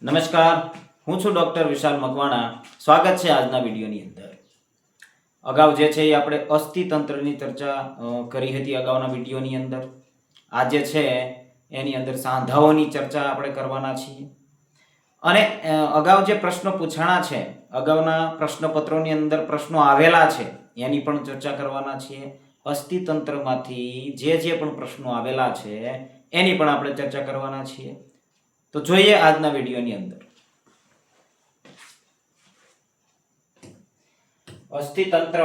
નમસ્કાર, હું છું ડોક્ટર વિશાલ મકવાણા. સ્વાગત છે આજના વિડીયોની અંદર. અગાઉ જે છે એ આપણે અસ્થિતંત્રની ચર્ચા કરી હતી અગાઉના વિડીયોની અંદર. આજે છે એની અંદર સાંધાઓની ચર્ચા આપણે કરવાના છીએ. અને અગાઉ જે પ્રશ્નો પૂછાણા છે, અગાઉના પ્રશ્નપત્રોની અંદર પ્રશ્નો આવેલા છે, એની પણ ચર્ચા કરવાના છીએ. અસ્થિતંત્રમાંથી જે પણ પ્રશ્નો આવેલા છે એની પણ આપણે ચર્ચા કરવાના છીએ. તો જોઈએ આજના વિડીયોની અંદર. અસ્થિતંત્ર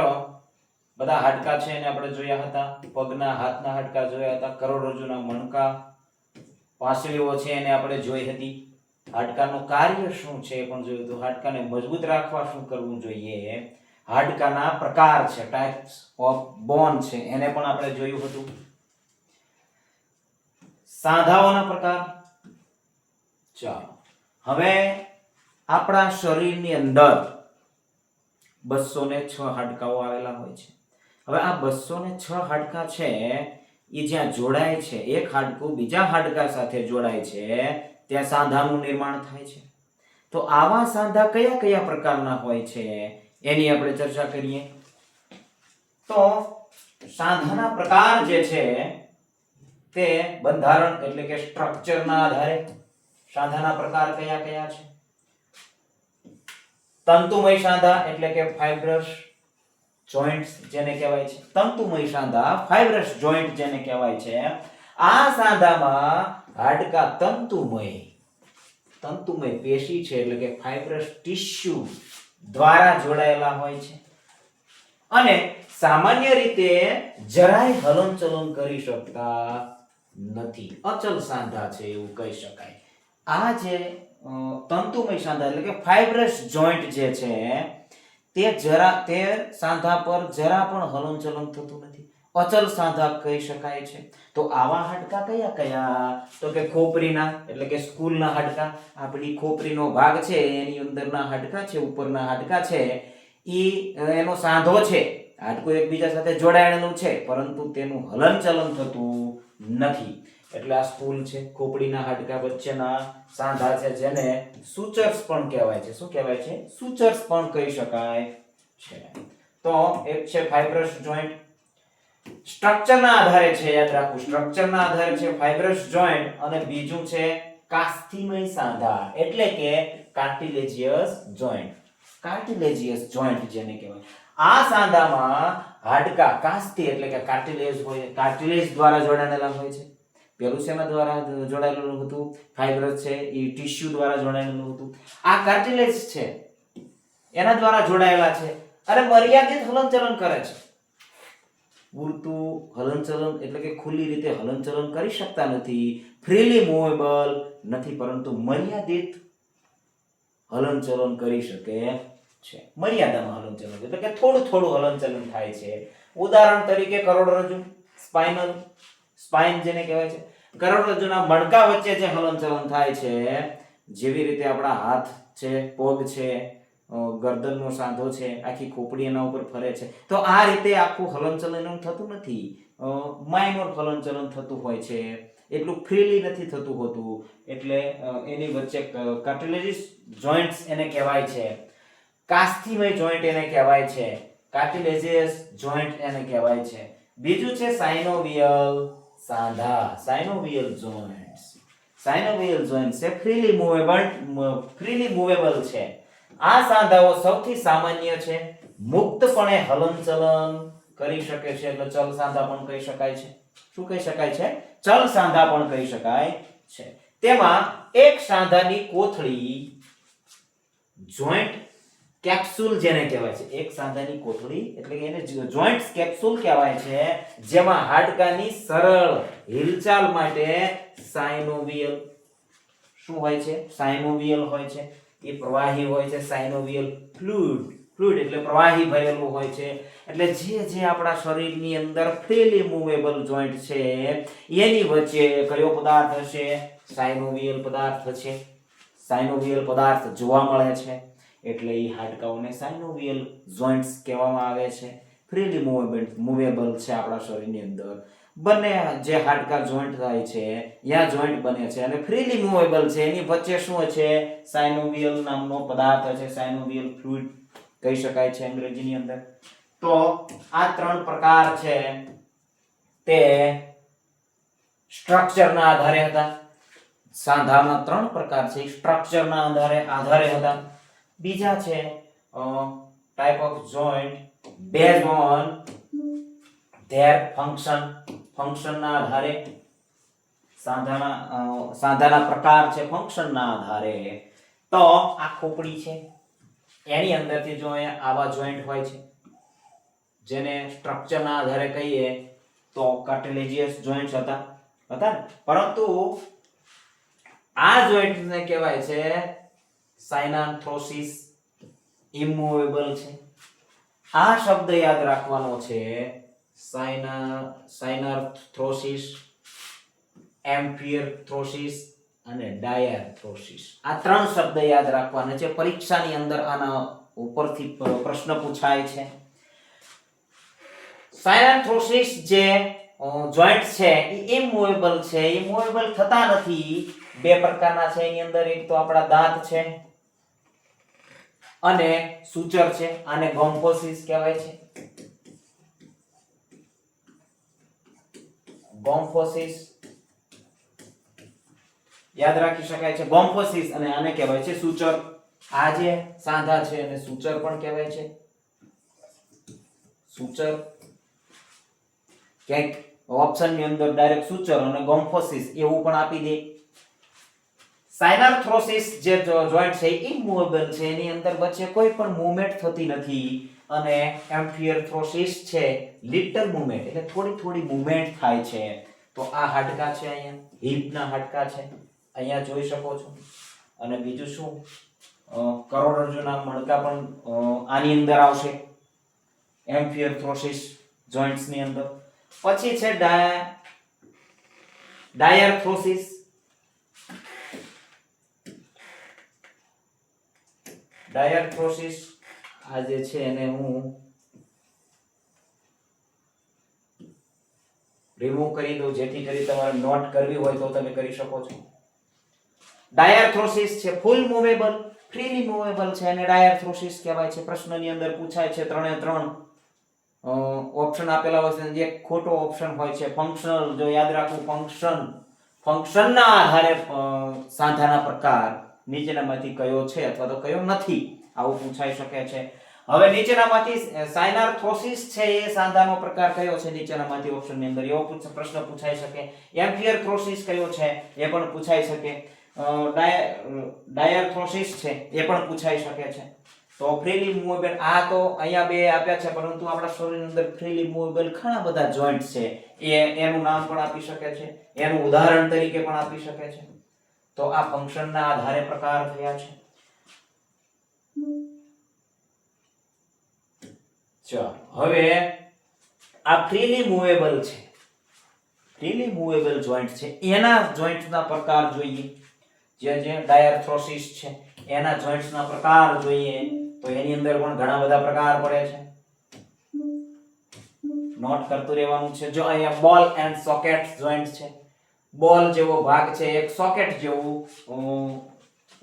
બધા હાડકા છે એને આપણે જોયા હતા. પગના હાથના હાડકા જોયા હતા, કરોડરજ્જુના મણકા, પાંસળીઓ છે એને આપણે જોઈ હતી. હાડકાનું કાર્ય શું છે એ પણ જોયું હતું. હાડકાને મજબૂત રાખવા શું કરવું જોઈએ, હાડકાના પ્રકાર છે, ટાઈપ્સ ઓફ બોન છે, એને પણ આપણે જોયું હતું. સાંધાઓના પ્રકાર. ચાલો, હવે આપણા શરીરની અંદર 206 હાડકાઓ આવેલા હોય છે. હવે આ 206 હાડકા છે એ જ્યાં જોડાય છે, એક હાડકું બીજા હાડકા સાથે જોડાય છે, ત્યાં સાંધાનું નિર્માણ થાય છે. તો આવા સાંધા કયા કયા પ્રકારના હોય છે એની આપણે ચર્ચા કરીએ. તો સાંધાના પ્રકાર જે છે તે બંધારણ એટલે કે સ્ટ્રક્ચરના આધારે સાંધાના પ્રકાર કયા કયા છે. તંતુમય સાંધા એટલે કે ફાઇબ્રસ જોઇન્ટ્સ જેને કહેવાય છે. તંતુમય સાંધા, ફાઇબ્રસ જોઇન્ટ જેને કહેવાય છે. આ સાંધામાં હાડકા તંતુમય પેશી છે એટલે કે ફાઇબ્રસ ટિશ્યુ દ્વારા જોડાયેલા હોય છે. અને સામાન્ય રીતે જરાય હલનચલન કરી શકતા નથી. અચલ સાંધા છે એવું કહી શકાય. આ જે તંતુમય સાંધા એટલે કે ફાઇબ્રસ જોઇન્ટ જે છે તે સાંધા પર જરા પણ હલનચલન થતું નથી. અચલ સાંધા કહી શકાય છે. તો આવા હાડકા કયા કયા? તો કે ખોપરીના એટલે કે સ્કૂલના હાડકા. આપણી ખોપરીનો ભાગ છે એની અંદરના હાડકા છે, ઉપરના હાડકા છે, એનો સાંધો છે. હાડકું એકબીજા સાથે જોડાયેલું છે પરંતુ તેનું હલનચલન થતું નથી. એટલે આ સ્કૂલ છે, ખોપડીના હાડકા વચ્ચેના સાંધા છે, જેને સૂચર્સ પણ કહેવાય છે. શું કહેવાય છે? સૂચર્સ પણ કહી શકાય છે. તો એક છે ફાઇબ્રસ જોઇન્ટ. સ્ટ્રક્ચરના આધારે છે, યાદ રાખવું, સ્ટ્રક્ચરના આધારે છે ફાઇબ્રસ જોઇન્ટ. અને બીજું છે કાસ્થિમય સાંધા એટલે કે કાર્ટિલેજિયસ જોઇન્ટ. કાર્ટિલેજિયસ જોઇન્ટ જેને કહેવાય. આ સાંધામાં હાડકા કાસ્થિ એટલે કે કાર્ટિલેજ હોય, કાર્ટિલેજ દ્વારા જોડાયેલા હોય છે. પેલું શેના દ્વારા જોડાયેલું હતું? ફાઇબ્રસ છે એ ટિશ્યુ દ્વારા જોડાયેલું હતું. આ કાર્ટિલેજ છે એના દ્વારા જોડાયેલા છે અને મર્યાદિત હલનચલન કરે છે. પૂરતું હલનચલન એટલે કે ખુલ્લી રીતે હલનચલન કરી શકતા નથી, ફ્રીલી મૂવેબલ નથી, પરંતુ મર્યાદિત હલનચલન કરી શકે છે. મર્યાદામાં હલનચલન એટલે કે થોડું હલનચલન થાય છે. ઉદાહરણ તરીકે કરોડરજ્જુ, સ્પાઇન જેને કહેવાય છે. કરોડરજ્જુના મણકા વચ્ચે જે હલનચલન થાય છે, જેવી રીતે આપણા હાથ છે, પગ છે, ગરદનનો સાંધો છે, આખી ખોપડી એના ઉપર ફરે છે, તો આ રીતે આખું હલનચલન થતું નથી. માઇનોર હલનચલન થતું હોય છે, એટલું ફ્રીલી નથી થતું હોતું. એટલે એની વચ્ચે કાર્ટિલેજિયસ જોઇન્ટ્સ એને કહેવાય છે, કાસ્થિમય જોઇન્ટ એને કહેવાય છે, કાર્ટિલેજિયસ જોઇન્ટ એને કહેવાય છે. બીજું છે સાઇનોવિયલ સાંધા. સાઇનોવિયલ જોઇન્ટ્સ છે ફ્રીલી મૂવેબલ છે. આ સાંધાઓ સૌથી સામાન્ય છે, મુક્તપણે હલનચલન કરી શકે છે. એટલે ચલ સાંધા પણ કહી શકાય છે. શું કહી શકાય છે? ચલ સાંધા પણ કહી શકાય છે. તેમાં એક સાંધાની કોથળી, જોઇન્ટ કેપ્સ્યુલ જેને કહેવાય છે, એક સાંધાની કોથળી એટલે કે એને જોઇન્ટ કેપ્સ્યુલ કહેવાય છે, જેમાં હાડકાની સરળ હિલચાલ માટે સાઇનોવિયલ શું હોય છે? સાઇનોવિયલ હોય છે. એ પ્રવાહી હોય છે. સાઇનોવિયલ ફ્લુઇડ એટલે પ્રવાહી ભરેલું હોય છે. એટલે જે આપણા શરીરની અંદર ફ્રીલી મૂવેબલ જોઇન્ટ છે એની વચ્ચે કયો પદાર્થ હશે? સાઇનોવિયલ પદાર્થ છે. સાઇનોવિયલ પદાર્થ જોવા મળે છે એટલે એ હાડકાઓને સાઇનોવિયલ જોઇન્ટ્સ કહેવામાં આવે છે. ફ્રીલી મૂવેબલ છે આપણા શરીરની અંદર. બંને જે હાડકા જોઈન્ટ થાય છે ત્યાં જોઈન્ટ બને છે અને ફ્રીલી મૂવેબલ છે. એની વચ્ચે શું છે? સાયનોવિયલ નામનો પદાર્થ છે, સાયનોવિયલ ફ્લુઇડ કહી શકાય છે અંગ્રેજીની અંદર. તો આ ત્રણ પ્રકાર છે તે સ્ટ્રક્ચરના આધારે હતા. સાંધાના ત્રણ પ્રકાર છે, સ્ટ્રક્ચરના આધારે હતા. બીજા છે type of joint based on there ફંક્શનના આધારે. સાંધાના પ્રકાર છે ફંક્શનના આધારે. તો આ ખોપડી છે, એની અંદરથી જો આવા જોઈન્ટ હોય છે જેને સ્ટ્રક્ચરના આધારે કહીએ તો કાર્ટિલેજિયસ જોઈન્ટ્સ હતા ને. પરંતુ આ જોઈન્ટને કહેવાય છે સાયનાન્થ્રોસિસ, ઇમૂવેબલ છે. આ શબ્દ યાદ રાખવાનો છે, સાયનાર્થ્રોસિસ, એમ્ફિયરથ્રોસિસ અને ડાયાર્થ્રોસિસ. આ ત્રણ શબ્દ યાદ રાખવાના છે. પરીક્ષાની અંદર આના ઉપરથી પ્રશ્ન પૂછાય છે. સાયનાન્થ્રોસિસ જે જોઈન્ટ છે એ ઇમૂવેબલ છે, ઇમૂવેબલ થતા નથી. બે પ્રકારના છે એની અંદર. એક તો આપણા દાંત છે અને સૂચર છે. આને ગોમ્ફોસિસ કહેવાય છે. ગોમ્ફોસિસ યાદ રાખી શકાય છે. ગોમ્ફોસિસ અને આને કહેવાય છે સૂચર. આ જે સાંધા છે એને સૂચર પણ કહેવાય છે. સૂચર ક્યાંક ઓપ્શનની અંદર ડાયરેક્ટ સૂચર અને ગોમ્ફોસિસ એવું પણ આપી દે. સાયનાર્થ્રોસિસ જે જોઈન્ટ છે ઇમૂવેબલ છે, એની અંદર વચ્ચે કોઈ પણ મૂવમેન્ટ થતી નથી. અને એમ્ફિયરથ્રોસિસ છે લિટલ મૂવમેન્ટ, એટલે થોડી થોડી મૂવમેન્ટ થાય છે. તો આ હાડકા છે, અહીંયા હિપના હાડકા છે, અહીંયા જોઈ શકો છો. અને બીજું શું, કરોડરજ્જુના મણકા પણ આની અંદર આવશે એમ્ફિયરથ્રોસિસ જોઈન્ટ્સ ની અંદર. પછી છે ડાયાર્થ્રોસિસ. ડાયાર્થ્રોસિસ આ જે છે એને હું રિમૂવ કરી દઉં જેથી કરી તમારે નોટ કરવી હોય તો તમે કરી શકો છો. ડાયાર્થ્રોસિસ છે ફૂલ મૂવેબલ, ફ્રીલી મૂવેબલ છે અને ડાયાર્થ્રોસિસ કહેવાય છે. પ્રશ્નની અંદર પૂછાય છે ત્રણે ત્રણ ઓપ્શન આપેલા હોય છે. એક ખોટો ઓપ્શન હોય છે ફંક્શનલ. જો યાદ રાખવું, ફંક્શનના આધારે સાંધાના પ્રકાર નીચેનામાંથી કયો છે અથવા તો કયો નથી, આવું પૂછાઈ શકે છે. હવે નીચેનામાંથી સાયનાર્થ્રોસિસ છે એ સાંધાનો પ્રકાર કયો છે નીચેનામાંથી ઓપ્શનની અંદર, એવો પ્રશ્ન પૂછાઈ શકે. એમ્ફિયરથ્રોસિસ કયો છે એ પણ પૂછાઈ શકે. ડાયાર્થ્રોસિસ છે એ પણ પૂછાઈ શકે છે. તો ફ્રીલી મૂવેબલ આ તો અહીંયા બે આપ્યા છે, પરંતુ આપણા શરીરની અંદર ફ્રીલી મૂવેબલ ઘણા બધા જોઈન્ટ છે. એનું નામ પણ આપી શકે છે, એનું ઉદાહરણ તરીકે પણ આપી શકે છે. તો આ ફંક્શનના આધારે પ્રકાર થયા છે. ચાલો હવે આ ફ્રીલી મૂવેબલ છે, ફ્રીલી મૂવેબલ જોઈન્ટ છે, એના જોઈન્ટના પ્રકાર જોઈએ. જે ડાયાર્થ્રોસિસ છે એના જોઈન્ટ્સના પ્રકાર જોઈએ તો એની અંદર પણ ઘણા બધા પ્રકાર પડે છે. નોટ કરતું રહેવાનું છે. જો અહીંયા બોલ એન્ડ સોકેટ જોઈન્ટ છે. બોલ જેવો ભાગ છે, એક સોકેટ જેવું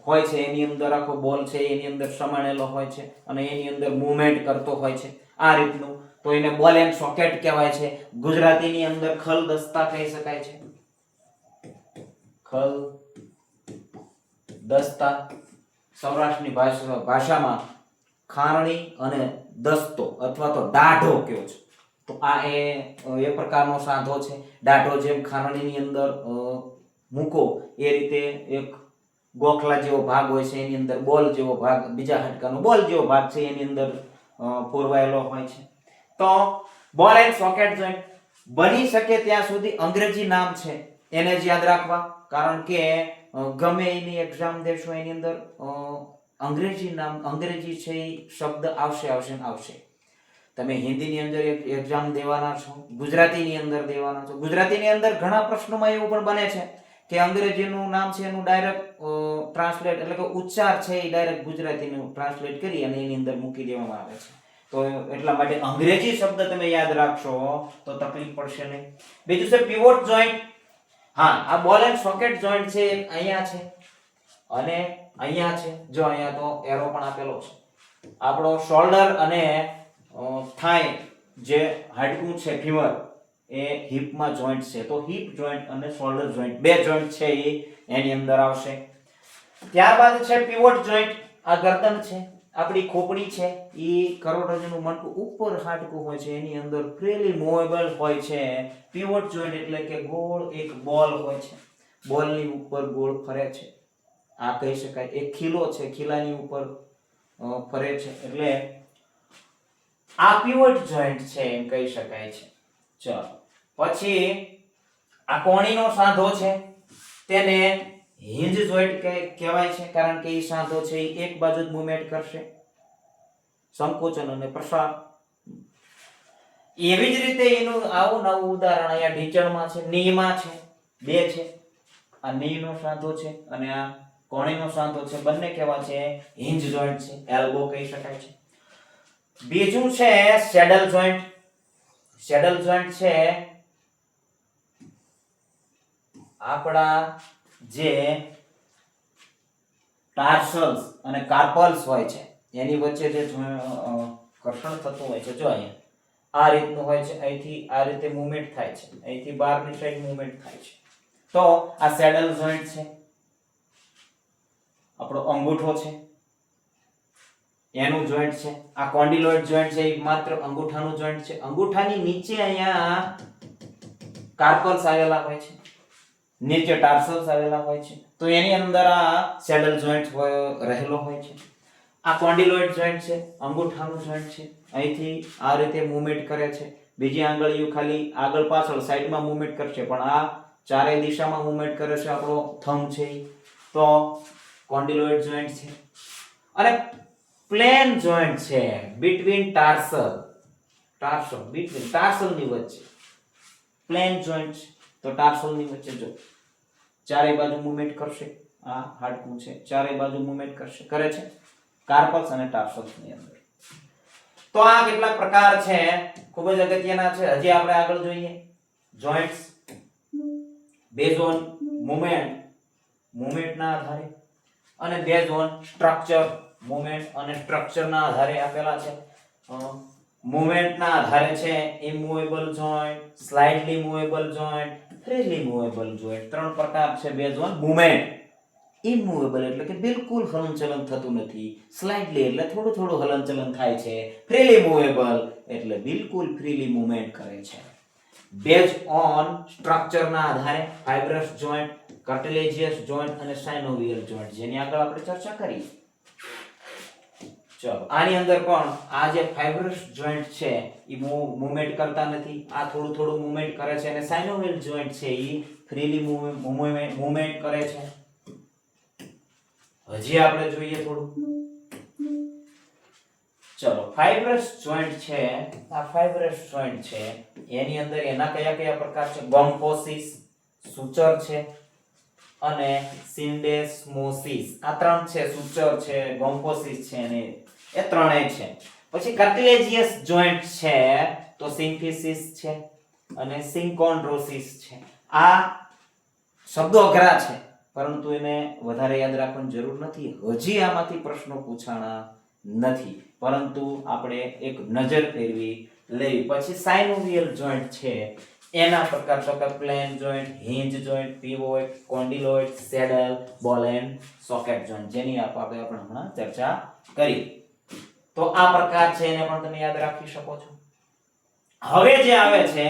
હોય છે, એની અંદર આખો બોલ છે એની અંદર સમાયેલો હોય છે અને એની અંદર મૂવમેન્ટ કરતો હોય છે આ રીતનું. તો એને બોલ એન્ડ સોકેટ કહેવાય છે. ગુજરાતીની અંદર ખલ દસ્તા કહી શકાય છે. ખલ દસ્તા. સૌરાષ્ટ્રની ભાષામાં ખારણી અને દસ્તો અથવા તો દાઢો કયો છે. તો આ એ પ્રકારનો સાંધો છે. દાઢો જેમ ખારણીની અંદર મૂકો એ રીતે એક ગોખલા જેવો ભાગ હોય છે, એની અંદર બોલ જેવો ભાગ, બીજા હાડકાનો બોલ જેવો ભાગ છે એની અંદર પૂરવાયેલો હોય છે. તો બોલ એન્ડ સોકેટ જોઈન્ટ બની શકે ત્યાં સુધી અંગ્રેજી નામ છે એને જ યાદ રાખવા, કારણ કે ગમે એની એક્ઝામ દેશો એની અંદર અંગ્રેજી નામ, અંગ્રેજી છે એ શબ્દ આવશે. તમે હિન્દીની અંદર એક્ઝામ દેવાના છો, ગુજરાતીની અંદર દેવાના છો. ગુજરાતીની અંદર ઘણા પ્રશ્નોમાં એવું પણ બને છે કે અંગ્રેજીનું નામ છે એનું ડાયરેક્ટ ટ્રાન્સલેટ એટલે કે ઉચ્ચાર છે એ ડાયરેક્ટ ગુજરાતીનું ટ્રાન્સલેટ કરી અને એની અંદર મૂકી દેવામાં આવે છે. તો એટલા માટે અંગ્રેજી શબ્દ તમે યાદ રાખશો તો તકલીફ પડશે નહીં. બીજું છે pivot joint. હા, આ બોલ એન્ડ સોકેટ જોઈન્ટ છે એક અહીંયા છે અને અહીંયા છે. જો અહીંયા તો એરો પણ આપેલો છે. આપણો શોલ્ડર અને થાઈ જે હાડકું છે ફીમર એ હિપમાં જોઈન્ટ છે. તો હિપ જોઈન્ટ અને શોલ્ડર જોઈન્ટ બે જોઈન્ટ છે એ એની અંદર આવશે. ત્યારબાદ છે pivot joint. આ ગરદન છે, આપણી ખોપડી છે, એ કરોડરજ્જુનું મણકું ઉપર હાડકું હોય છે, એની અંદર ફ્રીલી મૂવેબલ હોય છે. pivot joint એટલે કે ગોળ એક બોલ હોય છે, બોલની ઉપર ગોળ ફરે છે. આ કહી શકાય એક ખીલો છે, ખીલાની ઉપર ફરે છે, એટલે આ pivot joint છે એમ કહી શકાય છે. ચલો, પછી આ કોણીનો સાંધો છે, તેને હિન્જ જોઈન્ટ કહેવાય છે, કારણ કે એ સાંધો છે એ એક બાજુ જ મૂવમેન્ટ કરશે, સંકોચન અને પ્રસાર. એવી જ રીતે એનું આવું નવું ઉદાહરણ અહીંયા ઢીંચણમાં છે, નીમાં છે, બે છે. આ નીનો સાંધો છે અને આ કોણીનો સાંધો છે, બંને કેવા છે? હિન્જ જોઈન્ટ છે, એલ્બો કહી શકાય છે. બીજું છે સેડલ જોઈન્ટ. સેડલ જોઈન્ટ છે આપણા જે ટાર્સલ્સ અને કાર્પલ્સ હોય છે એની વચ્ચે જે ઘર્ષણ થતું હોય છે, જો અહીંયા આ રીતનું હોય છે, અહીંથી આ રીતે મૂવમેન્ટ થાય છે, અહીંથી બહારની સાઈડ મૂવમેન્ટ થાય છે. તો આ સેડલ જોઈન્ટ છે. આપણો અંગૂઠો છે એનું જોઈન્ટ છે. આ કોન્ડિલોઇડ જોઈન્ટ છે એ માત્ર અંગૂઠાનું જોઈન્ટ છે. અંગૂઠાની નીચે અહીંયા કાર્પલ્સ આવેલા હોય છે, નીચે ટાર્સલ્સ આવેલા હોય છે, તો એની અંદર આ સેડલ જોઈન્ટ રહેલો હોય છે. આ કોન્ડિલોઇડ જોઈન્ટ છે, અંગૂઠાનું જોઈન્ટ છે, અહીંથી આ રીતે મૂવમેન્ટ કરે છે. બીજી આંગળીઓ ખાલી આગળ પાછળ સાઈડમાં મૂવમેન્ટ કરશે, પણ આ ચારેય દિશામાં મૂવમેન્ટ કરે છે આપણો થંબ છે. તો કોન્ડિલોઇડ જોઈન્ટ છે. અને પ્લેન જોઈન્ટ છે બિટવીન ટાર્સલ બિટવીન ટાર્સલની વચ્ચે પ્લેન જોઈન્ટ છે. તો ટાર્સલની વચ્ચે જો ચારે બાજુ મૂવમેન્ટ કરશે, આ હાડકું છે, ચારે બાજુ મૂવમેન્ટ કરે છે કાર્પલ્સ અને ટાર્સલ્સની અંદર. તો આ કેટલાક પ્રકાર છે, ખૂબ જ અગત્યના છે. હજી આપણે આગળ જોઈએ જોઈન્ટ્સ બેઝ ઓન મૂવમેન્ટના આધારે અને બેઝ ઓન સ્ટ્રક્ચર, મૂવમેન્ટ અને સ્ટ્રક્ચરના આધારે આપેલા છે. મૂવમેન્ટના આધારે છે immovable joint, slightly movable joint, freely movable joint. ત્રણ પ્રકાર છે બેઝ ઓન મૂવમેન્ટ. ઇમૂવેબલ એટલે કે બિલકુલ હલનચલન થતું નથી, સ્લાઇડલી એટલે થોડું થોડું હલનચલન થાય છે, ફ્રીલી મૂવેબલ એટલે બિલકુલ ફ્રીલી મૂવમેન્ટ કરે છે. બેઝ ઓન સ્ટ્રક્ચરના આધારે ફાઇબ્રસ જોઈન્ટ, કાર્ટિલેજિયસ જોઈન્ટ અને સાયનોવિયલ જોઈન્ટ, જેની આગળ આપણે ચર્ચા કરી. ચલો, આની અંદર પણ આ જે ફાઇબ્રસ જોઈન્ટ છે એ મૂવમેન્ટ કરતા નથી, આ થોડું થોડું મૂવમેન્ટ કરે છે. અને સાયનોવિયલ જોઈન્ટ છે એ ફ્રીલી મૂવમેન્ટ કરે છે. હજી આપણે જોઈએ થોડું. ચલો, ફાઇબ્રસ જોઈન્ટ છે, આ ફાઇબ્રસ જોઈન્ટ છે એની અંદર એના કયા કયા પ્રકાર છે? ગોમ્ફોસિસ, સૂચર છે અને સિન્ડેસ્મોસિસ. આ ત્રણ છે, સૂચર છે, ગોમ્ફોસિસ છે અને એ ત્રણેય છે. પછી કાર્ટિલેજિયસ જોઈન્ટ છે તો સિમ્ફિસિસ છે અને સિન્કોન્ડ્રોસિસ છે. આ શબ્દો અઘરા છે, પરંતુ એને વધારે યાદ રાખવાની જરૂર નથી. હજી આમાંથી પ્રશ્નો પૂછાણા નથી, પરંતુ આપણે એક નજર ફેરવી લેવી. પછી સાયનોવિયલ જોઈન્ટ છે, એના પ્રકાર તો કે plane joint, hinge joint, pivot, condyloid, saddle, ball and socket joint, જેની આપણે હમણાં ચર્ચા કરી. તો આ પ્રકાર છે, એને પણ તમે યાદ રાખી શકો છો. હવે જે આવે છે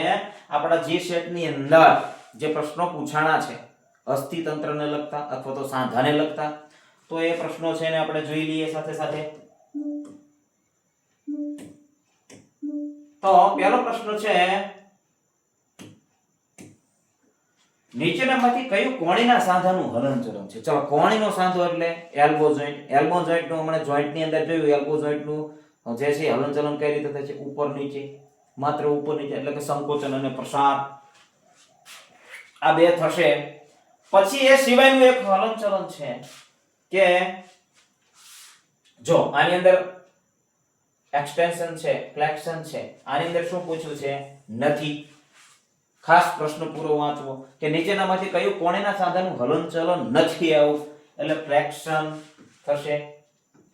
આપણા જી સેટની અંદર જે પ્રશ્નો પૂછાણા છે અસ્થિતંત્રને લગતા અથવા તો સાંધાને લગતા, તો એ પ્રશ્નો છે એને આપણે જોઈ લઈએ સાથે સાથે. તો પહેલો પ્રશ્ન છે, નીચેનામાંથી કયું કોણીના સાંધાનું હલનચલન છે? ચલો, કોણીનો સાંધો એટલે એલ્બો જોઈન્ટ. એલ્બો જોઈન્ટ નું હમણાં જોઈન્ટ ની અંદર જોયું, એલ્બો જોઈન્ટ નું જે છે હલનચલન કઈ રીતે થાય છે? ઉપર નીચે, માત્ર ઉપર નીચે, એટલે કે સંકોચન અને પ્રસાર. આ બે થશે. પછી એ સિવાયનું એક હલનચલન છે કે જો આની અંદર એક્સટેન્શન છે, ફ્લેક્શન છે, આની અંદર શું પૂછ્યું છે? નથી. ખાસ પ્રશ્ન પૂરો વાંચવો કે નીચેનામાંથી કયું કોણીના સાંધાનું હલનચલન નથી આવું, એટલે ફ્લેક્શન થશે,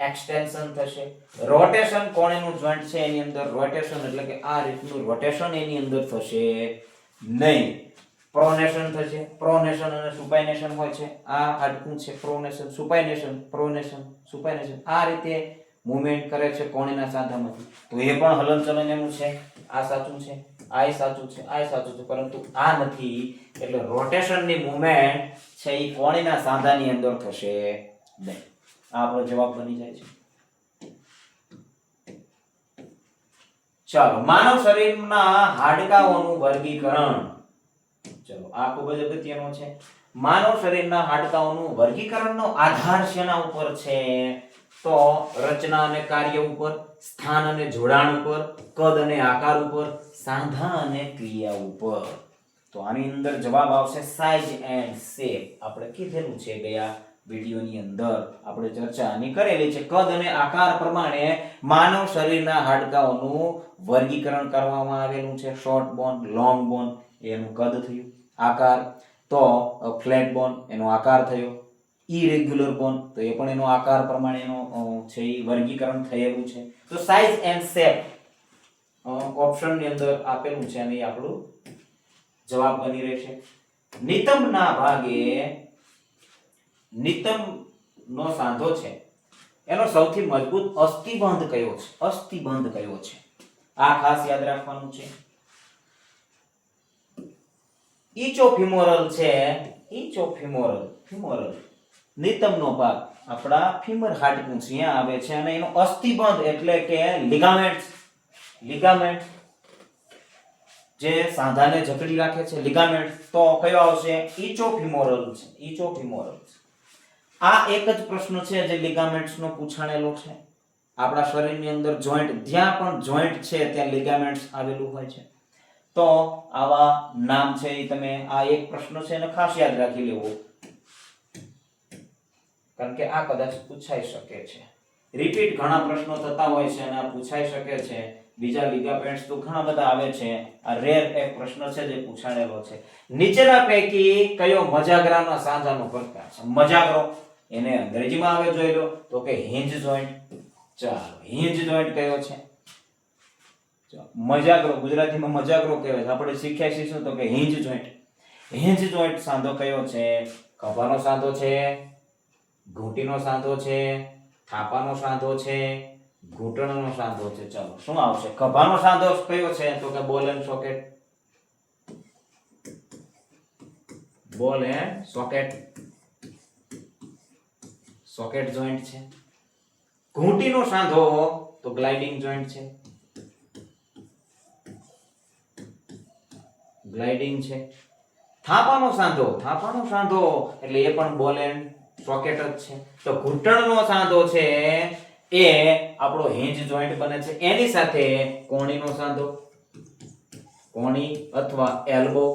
એક્સટેન્શન થશે. રોટેશન કોણીનું જોઈન્ટ છે એની અંદર રોટેશન એટલે કે આ રીતનું રોટેશન એની અંદર થશે નહીં. પ્રોનેશન થશે, પ્રોનેશન અને સુપાઇનેશન હોય છે. આ હાડકું છે પ્રોનેશન, સુપાઇનેશન, પ્રોનેશન, સુપાઇનેશન, આ રીતે મૂવમેન્ટ કરે છે કોણીના સાંધામાંથી. તો એ પણ હલનચલન એનું છે. આ સાચું છે, આ સાચું છે, આ સાચું છે, પરંતુ આ નથી. એટલે રોટેશનની મૂવમેન્ટ છે એ કોણીના સાંધાની અંદર થશે નહીં. આ આપણો જવાબ બની જાય છે. ચાલો, માનવ શરીરના હાડકાઓનું વર્ગીકરણ. ચલો, આ ખૂબ જ અગત્યનો છે. માનવ શરીરના હાડકાઓનું વર્ગીકરણનો આધાર શેના ઉપર છે? તો રચના અને કાર્ય ઉપર, સ્થાન અને જોડાણ ઉપર, કદ અને આકાર ઉપર, સાંધા અને ક્રિયા ઉપર. તો આની અંદર જવાબ આવશે સાઇઝ એન્ડ શેપ. આપણે કીધેલું છે ગયા વિડિયોની અંદર આપણે ચર્ચા આની કરેલી છે. કદ અને આકાર પ્રમાણે માનવ શરીરના હાડકાઓનું વર્ગીકરણ કરવામાં આવેલું છે. શોર્ટ બોન, લોંગ બોન એનું કદ થયું. આકાર તો ફ્લેટ બોન એનો આકાર થયો. ઇરેગ્યુલર બોન તો એ પણ એનો આકાર પ્રમાણે એનો છે એ વર્ગીકરણ થયેલું છે. તો સાઇઝ એન્ડ શેપ ઓપ્શન ની અંદર આપેલું છે અને એ આપણું જવાબ બની રહેશે. નિતંબના ભાગે નિતંબનો સાંધો છે એનો સૌથી મજબૂત અસ્થિબંધ કયો છે? અસ્થિબંધ કયો છે? આ ખાસ યાદ રાખવાનું છે. ઇચોફિમોરલ છે. ઇચોફિમોરલ, ફિમોરલ નિતંબનો ભાગ આપણા ફીમર હાડકું છે અહીંયા આવે છે અને એનો અસ્થિબંધ એટલે કે લિગામેન્ટ, લિગામેન્ટ જે સાંધાને જકડી રાખે છે, લિગામેન્ટ. તો કયો આવશે? ઇચોફિમોરલ છે. ઇચોફિમોરલ. આ એક જ પ્રશ્ન છે જે લિગામેન્ટ્સનો પૂછાણેલો છે. આપણા શરીરની અંદર જોઈન્ટ, જ્યાં પણ જોઈન્ટ છે ત્યાં લિગામેન્ટ્સ આવેલું હોય છે. તો આવા નામ છે એ તમે, આ એક પ્રશ્ન છે એને ખાસ યાદ રાખી લેવો, કારણ કે આ કદાચ પૂછાઈ શકે છે. રિપીટ ઘણા પ્રશ્નો થતા હોય છે અને આ પૂછાઈ શકે છે. બીજા લિગામેન્ટ્સ તો ઘણા બધા આવે છે. આ રેર એક પ્રશ્ન છે જે પૂછાણેલો છે. નીચેના પૈકી કયો મજાગરાના સાંધાનો પ્રકાર છે? મજાગરો એને અંગ્રેજીમાં આવે જોઈ લો તો કે હિંજ જોઈન્ટ. ચાલો, હિંજ જોઈન્ટ કયો છે? મજાગરો ગુજરાતીમાં મજાગરો કહેવાય છે. આપણે શીખ્યા છીએ તો કે હિંજ જોઈન્ટ. હિંજ જોઈન્ટ સાંધો કયો છે? ખભાનો સાંધો છે, ઘૂંટીનો સાંધો છે, થાપાનો સાંધો છે, ઘૂંટણનો સાંધો છે. ચાલો, શું આવશે? ખભાનો સાંધો કયો છે? તો કે બોલ એન્ડ સોકેટ. બોલ એન્ડ સોકેટ, સોકેટ જોઈન્ટ છે. ઘૂંટીનો સાંધો તો ગ્લાઇડિંગ જોઈન્ટ છે, ગ્લાઇડિંગ છે. થાપાનો સાંધો, થાપાનો સાંધો એટલે એ પણ બોલ એન્ડ સોકેટ જ છે. તો ઘૂંટણનો સાંધો છે એ આપણો હિંજ જોઈન્ટ બને છે. એની સાથે કોણીનો સાંધો, કોણી અથવા એલ્બો,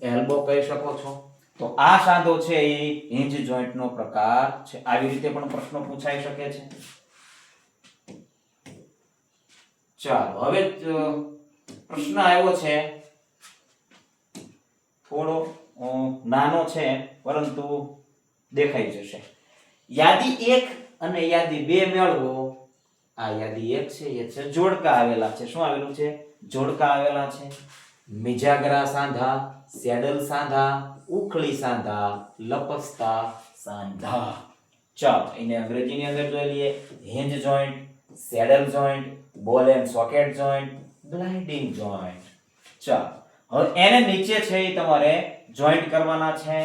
એલ્બો કહી શકો છો. તો આ સાંધો છે એ હિંજ જોઈન્ટનો પ્રકાર છે. આવી રીતે પણ પ્રશ્નો પૂછાઈ શકે છે. ચાલો, હવે પ્રશ્ન આવ્યો છે થોડો નાનો છે પરંતુ દેખાઈ જશે. યાદી 1 અને યાદી 2 મેળવો. આ યાદી 1 છે એ છે જોડકા આવેલા છે. શું આવેલું છે? જોડકા આવેલા છે. મિજાગરા સાંધા, સેડલ સાંધા, ઉખળી સાંધા, લપસતા સાંધા. ચાલો, એને અંગ્રેજીની અંદર જોઈ લઈએ. હિંજ જોઈન્ટ, સેડલ જોઈન્ટ, બોલ and socket joint, gliding joint. ચાલો, હવે એને નીચે છે એ તમારે જોઈન્ટ કરવાના છે.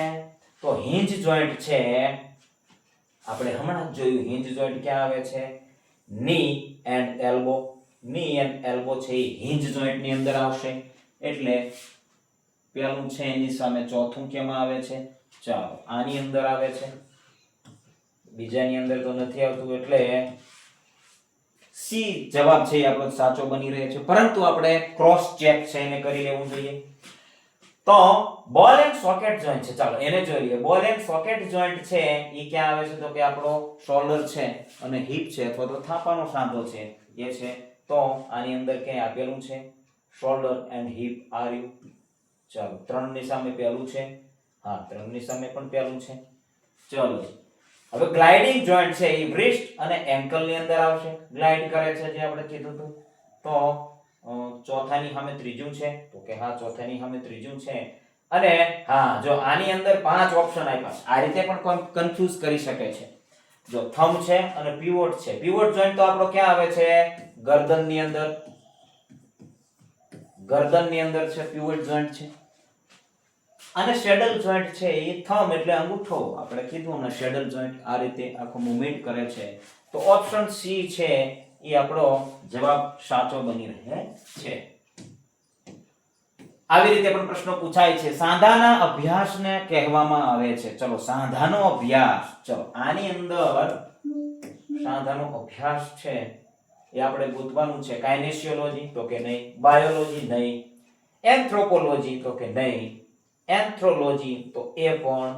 તો હિંજ જોઈન્ટ છે આપણે હમણાં જ જોયું. હિંજ જોઈન્ટ ક્યાં આવે છે? ની એન્ડ એલ્બો. ની એન્ડ એલ્બો છે એ હિંજ જોઈન્ટ ની અંદર આવશે. એટલે પેલું છે એની સામે ચોથું કેમાં આવે છે? ચાલો, આની અંદર આવે છે. બીજાની અંદર તો નથી આવતું એટલે સી જવાબ છે એ આપણો સાચો બની રહે છે. પરંતુ આપણે ક્રોસ ચેક છે એને કરી લેવું જોઈએ. તો તો બોલ એન્ડ સોકેટ જોઈન્ટ છે, ચાલો એને જોઈ લઈએ. બોલ એન્ડ સોકેટ જોઈન્ટ છે એ ક્યાં આવે છે? તો કે આપણો શોલ્ડર છે અને હિપ છે અથવા તો થાપાનો સાંધો છે એ છે. તો આની અંદર ક્યાં આપેલું છે? Shoulder and hip are you. ચાલો 3 ની સામે પહેલું છે, હા 3 ની સામે પણ પહેલું છે. ચાલો હવે ગ્લાઇડિંગ જોઈન્ટ છે એ રિસ્ટ અને એન્કલ ની અંદર આવશે, ગ્લાઇડ કરે છે જે આપણે કીધું હતું. તો ચોથાની સામે ત્રીજું છે, તો કે હા ચોથાની સામે ત્રીજું છે. અને હા જો આની અંદર 5 ઓપ્શન આપ્યા છે, આ રીતે પણ કન્ફ્યુઝ કરી શકે છે. જો થંબ છે અને પિવોટ છે. પિવોટ જોઈન્ટ તો આપણો ક્યાં આવે છે? ગરદનની અંદર, ગરદનની અંદર છે પિવોટ જોઈન્ટ છે. અને શેડલ જોઈન્ટ છે એ થંબ એટલે અંગૂઠો, આપણે કીધું ને શેડલ જોઈન્ટ આ રીતે આખો મૂવમેન્ટ કરે છે. તો ઓપ્શન સી છે એ આપણો જવાબ સાચો બની રહે છે. આવી રીતે પણ પ્રશ્નો પૂછાય છે. સાંધાના અભ્યાસને કહેવામાં આવે છે, ચલો સાંધાનો અભ્યાસ, ચલો આની અંદર સાંધાનો અભ્યાસ છે એ આપણે ગોતવાનું છે. કાઇનેશિયોલોજી તો કે નહીં, બાયોલોજી નહીં, એન્થ્રોપોલોજી તો કે નહીં, એન્થ્રોલોજી તો એ પણ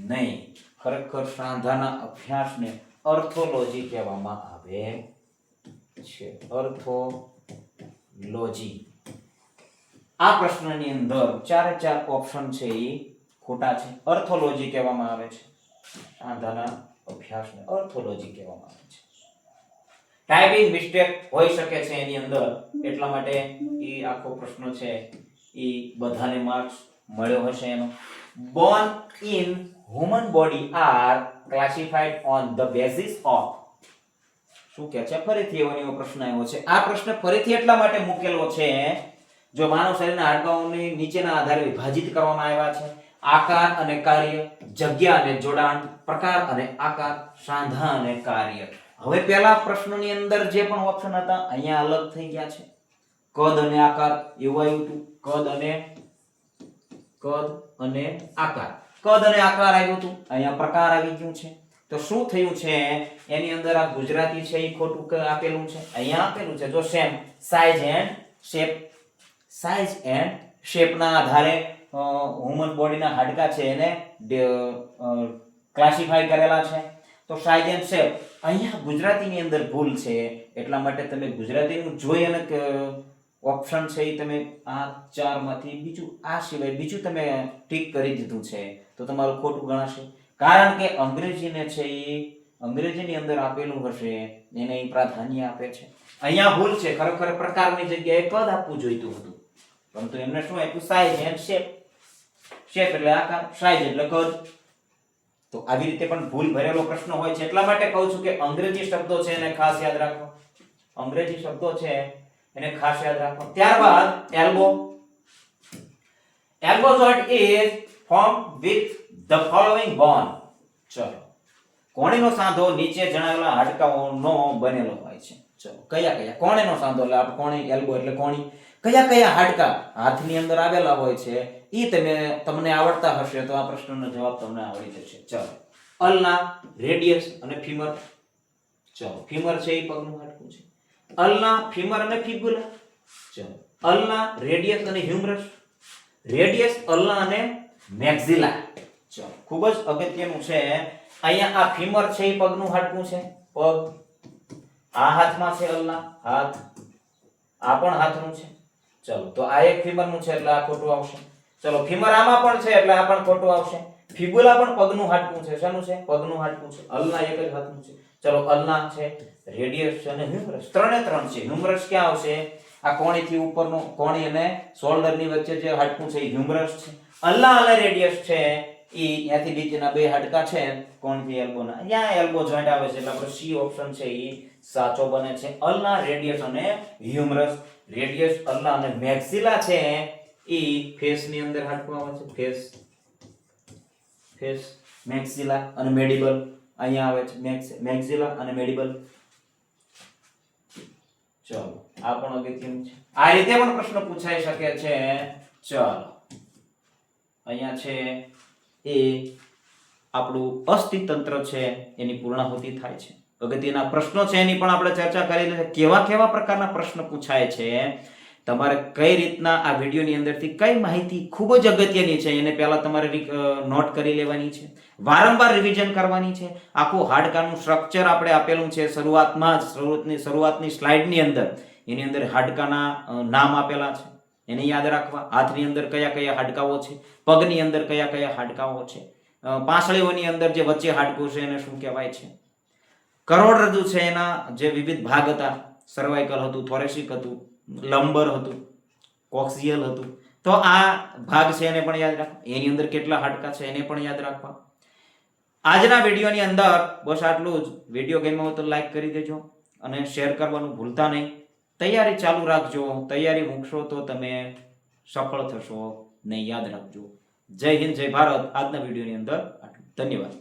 નહીં. ખરેખર સાંધાના અભ્યાસને અર્થોલોજી કહેવામાં આવે છે. અર્થોલોજી. આ પ્રશ્નની અંદર 4 ઓપ્શન છે એ ખોટા છે. અર્થોલોજી કહેવામાં આવે છે. સાંધાના અભ્યાસને અર્થોલોજી કહેવામાં આવે છે. ટાઈપિંગ મિસ્ટેક હોઈ શકે છે એની અંદર, એટલા માટે એ આખો પ્રશ્ન છે એ બધાને માર્ક્સ મળ્યો હશે એનો. Bone in human body are classified on the basis of, શું કહે છે? ફરીથી એવો પ્રશ્ન આવ્યો છે. આ પ્રશ્ન ફરીથી એટલા માટે મૂકેલો છે, જો માનવ શરીરના હાડકાઓને નીચેના આધારે વિભાજિત કરવામાં આવ્યા છે: આકાર અને કાર્ય, જગ્યા અને જોડાણ, પ્રકાર અને આકાર, સાંધા અને કાર્ય. હવે પહેલા પ્રશ્નની અંદર જે પણ ઓપ્શન હતા અહીંયા અલગ થઈ ગયા છે. કદ અને આકાર એવું આવ્યું હતું, કદ અને આકાર. કદ અને આકાર આવ્યું હતું, અહીંયા પ્રકાર આવી ગયું છે. તો શું થયું છે એની અંદર? આ ગુજરાતી છે એ ખોટું આપેલું છે, અહીંયા આપેલું છે જો same size and shape. Size and shape ના આધારે હ્યુમન બોડીના હાડકા છે એને ક્લાસિફાઈ કરેલા છે. તો સાઇઝ એન્ડ શેપ અહીંયા ગુજરાતીની અંદર ભૂલ છે, એટલા માટે તમે ગુજરાતીનું જોઈ અને ઓપ્શન છે એ તમે આ 4 માંથી બીજું આ સિવાય બીજું તમે ટીક કરી દીધું છે તો તમારું ખોટું ગણાશે. કારણ કે અંગ્રેજીને છે એ અંગ્રેજીની અંદર આપેલું હશે એને પ્રાધાન્ય આપે છે. અહીંયા ભૂલ છે, ખરેખર પ્રકારની જગ્યાએ કદ આપવું જોઈતું હતું, પરંતુ એમને શું આપ્યું? Size and shape. શેપ એટલે આકાર, સાઇઝ એટલે કદ. તો આવી રીતે પણ ભૂલ ભરેલો પ્રશ્ન હોય છે, એટલા માટે કહું છું કે અંગ્રેજી શબ્દો છે એને ખાસ યાદ રાખો. અંગ્રેજી શબ્દો છે એને ખાસ યાદ રાખો. ત્યારબાદ elbow. Elbow joint is formed with the following bone. ચલો કોણીનો સાંધો નીચે જણાવેલા હાડકાઓનો બનેલો હોય છે. ચલો કયા કોણીનો સાંધો એટલે આપણે કોણી, એલ્બો એટલે કોણી. કયા હાડકા હાથની અંદર આવેલા હોય છે ઈ તમને આવડતા હશે તો આ પ્રશ્નનો જવાબ તમને આવડી જશે. ચલો અલ્ના, રેડિયસ અને ફીમર. ચલો ફીમર છે એ પગનું હાડકું છે. અલ્ના, ફીમર અને ફિબ્યુલા. ચલો અલ્ના, રેડિયસ અને હ્યુમરસ. રેડિયસ, અલ્ના અને મેક્સિલા. ચલો ખૂબ જ અગત્યનું છે. અહીંયા આ ફીમર છે એ પગનું હાડકું છે, પગ. આ હાથમાં છે અલ્ના, હાથ. આ પણ હાથનું છે. ચલો તો આ એક ફીમરનું છે એટલે આ ખોટું આવશે. ચલો ફીમર આમાં પણ છે એટલે આ પણ ખોટું આવશે. ફિબ્યુલા પણ પગનું હાડકું છે. શાનું છે? પગનું હાડકું છે. અલ્ના એક જ હાથનું છે. ચલો અલ્ના છે, રેડિયસ છે અને હ્યુમરસ. 3 છે. હ્યુમરસ ક્યાં આવશે? આ કોણીથી ઉપરનું, કોણી અને શોલ્ડરની વચ્ચે જે હાડકું છે એ હ્યુમરસ છે. અલ્ના અને રેડિયસ છે ઈ ત્યાંથી નીચેના 2 હાડકા છે કોણથી એલ્બોના, અહીંયા એલ્બો જોઈન્ટ આવે છે એટલે આપણો સી ઓપ્શન છે ઈ સાચો બને છે. અલ્ના, રેડિયસ અને હ્યુમરસ. રેડિયસ, અલ્ના અને મેક્સિલા છે ઈ ફેસ ની અંદર હાડકું આવે છે. ફેસ, મેક્સિલા અને મેડિબલ અહીંયા આવે છે. મેક્સિલા અને મેડિબલ. ચલો આ પણ અગત્યનું છે. આ રીતે પણ પ્રશ્ન પૂછાઈ શકે છે. ચલો અહીંયા છે એ આપણું અસ્થિતંત્ર છે એની પૂર્ણાહુતિ થાય છે. અગત્યના પ્રશ્નો છે એની પણ આપણે ચર્ચા કરી છે. કેવા પ્રકારના પ્રશ્ન પૂછાય છે તમારે કઈ રીતના આ વિડીયોની અંદરથી કઈ માહિતી ખૂબ જ અગત્યની છે એને પહેલા તમારે નોટ કરી લેવાની છે, વારંવાર રિવિઝન કરવાની છે. આખું હાડકાનું સ્ટ્રક્ચર આપણે આપેલું છે શરૂઆતની સ્લાઇડની અંદર. એની અંદર હાડકાના નામ આપેલા છે, એને યાદ રાખવા. હાથની અંદર કયા કયા હાડકાઓ છે, પગની અંદર કયા કયા હાડકાઓ છે, પાંસળીઓની અંદર જે વચ્ચે હાડકું છે એને શું કહેવાય છે, કરોડરજ્જુ છે એના જે વિવિધ ભાગ હતા, સર્વાઇકલ હતું, થોરેસિક હતું, લંબર હતું, કોક્સિયલ હતું. તો આ ભાગ છે એને પણ યાદ રાખવા. એની અંદર કેટલા હાડકા છે એને પણ યાદ રાખવા. આજના વિડીયોની અંદર બસ આટલું જ. વિડીયો ગમ્યો હોય તો લાઈક કરી દેજો અને શેર કરવાનું ભૂલતા નહીં. તૈયારી ચાલુ રાખજો. તૈયારી મૂકશો તો તમે સફળ થશો. ને યાદ રાખજો. જય હિન્દ, જય ભારત. આજના વિડીયોની અંદર આટલું. ધન્યવાદ.